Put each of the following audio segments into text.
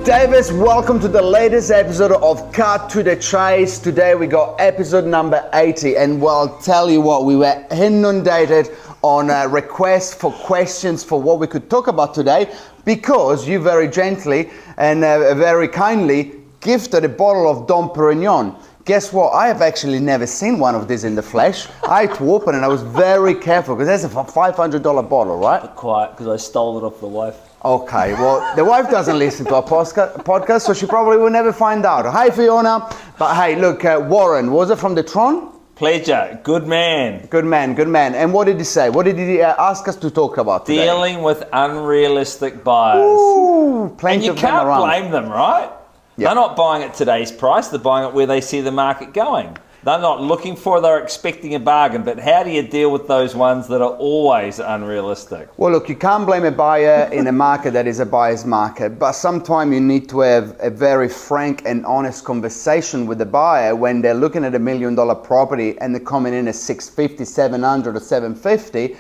Davis, welcome to the latest episode of Cut to the Chase. Today we got episode number 80, and well, tell you what, we were inundated on requests for questions for what we could talk about today, because you very gently and very kindly gifted a bottle of Dom Pérignon. Guess what? I have actually never seen one of these in the flesh. I had to open it and I was very careful because that's a $500 bottle, right? But quiet, because I stole it off the wife. Okay, well, the wife doesn't listen to our podcast, so she probably will never find out. Hi, Fiona. But hey, look, Warren, was it from the Tron? Pleasure. Good man. Good man, good man. And what did he say? What did he ask us to talk about today? Dealing with unrealistic buyers. Ooh, plenty and of you them around. can't blame them, right? Yep. They're not buying at today's price. They're buying it where they see the market going. They're not looking for it. They're expecting a bargain. But how do you deal with those ones that are always unrealistic? Well, look, you can't blame a buyer in a market that is a buyer's market. But sometimes you need to have a very frank and honest conversation with the buyer when they're looking at $1 million property and they're coming in at 650, 700 or 750.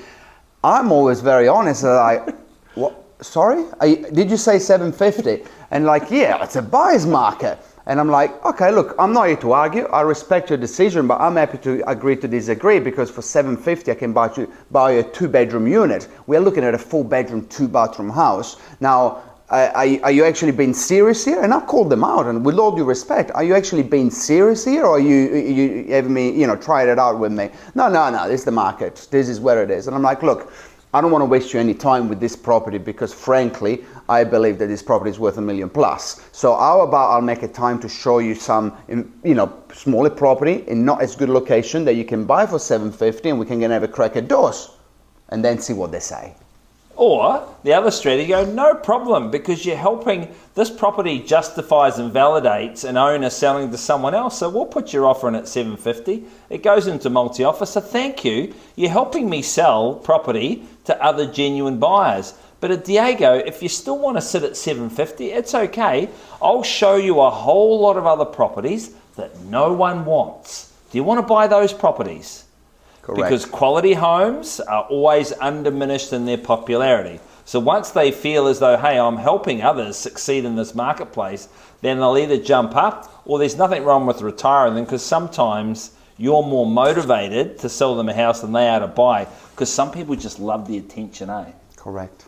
I'm always very honest. Like, what? Sorry? Did you say 750? And like, yeah, it's a buyer's market. And I'm like, okay, look, I'm not here to argue. I respect your decision, but I'm happy to agree to disagree, because for $750, I can buy a 2-bedroom unit. We're looking at a 4-bedroom, 2-bathroom house. Now, are you actually being serious here? And I called them out, and with all due respect, are you actually being serious here, or are you having me, try it out with me? No, this is the market. This is where it is. And I'm like, look, I don't want to waste you any time with this property, because frankly, I believe that this property is worth $1 million plus. So how about I'll make a time to show you some, smaller property in not as good location that you can buy for $750, and we can have a crack at doors and then see what they say. Or the other strategy, go, no problem, because you're helping. This property justifies and validates an owner selling to someone else. So we'll put your offer in at $750. It goes into multi-offer. So thank you. You're helping me sell property to other genuine buyers. But at Diego, if you still want to sit at $750, it's okay. I'll show you a whole lot of other properties that no one wants. Do you want to buy those properties? Correct. Because quality homes are always undiminished in their popularity. So once they feel as though, hey, I'm helping others succeed in this marketplace, then they'll either jump up, or there's nothing wrong with retiring them, because sometimes you're more motivated to sell them a house than they are to buy, because some people just love the attention, eh? Correct.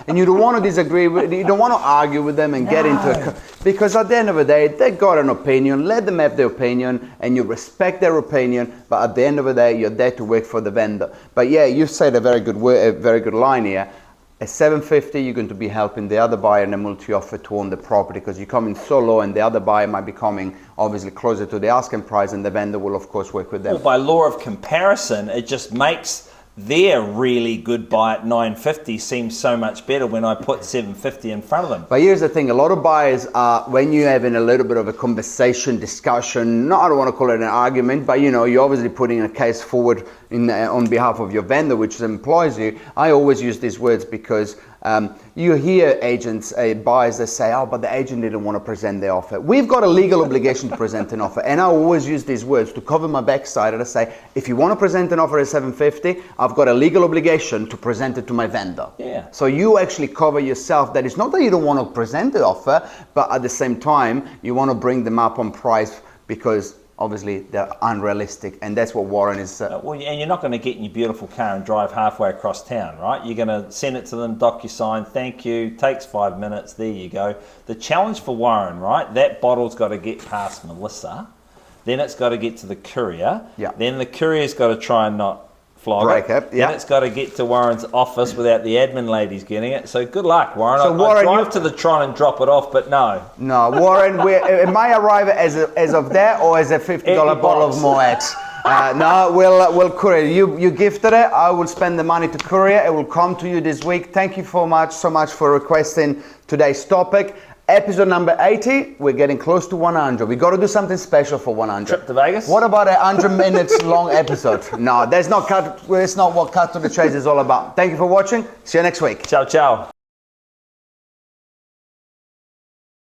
And you don't want to disagree with, you don't want to argue with them and get into because at the end of the day, they got an opinion. Let them have their opinion, and you respect their opinion. But at the end of the day, you're there to work for the vendor. But yeah, you said a very good line here. At $750, you're going to be helping the other buyer in a multi-offer to own the property, because you're coming so low, and the other buyer might be coming obviously closer to the asking price, and the vendor will of course work with them. Well, by law of comparison, it just makes their really good buy at $950 seems so much better when I put $750 in front of them. But here's the thing, a lot of buyers are, when you're having a little bit of a conversation, discussion, I don't want to call it an argument, but you're obviously putting a case forward on behalf of your vendor, which employs you. I always use these words because you hear agents, buyers that say, oh, but the agent didn't want to present the offer. We've got a legal obligation to present an offer, and I always use these words to cover my backside, and I say, if you want to present an offer at $750, I've got a legal obligation to present it to my vendor. Yeah. So you actually cover yourself. That is not that you don't want to present the offer, but at the same time, you want to bring them up on price, because obviously they're unrealistic, and that's what Warren is. Well, and you're not going to get in your beautiful car and drive halfway across town, right? You're going to send it to them, DocuSign, thank you, takes 5 minutes, there you go. The challenge for Warren, right? That bottle's got to get past Melissa, then it's got to get to the courier, then the courier's got to try and not flog it. Then it's got to get to Warren's office without the admin ladies getting it. So good luck, Warren. So Warren, I drive to the Tron and drop it off, but no. No, Warren, it might arrive as of that, or as a $50 bottle of Moet. No, we'll courier. You gifted it. I will spend the money to courier. It will come to you this week. Thank you so much for requesting today's topic. Episode number 80, we're getting close to 100. We got to do something special for 100. Trip to Vegas? What about a 100 minutes long episode? No, that's not what Cut to the Chase is all about. Thank you for watching. See you next week. Ciao, ciao.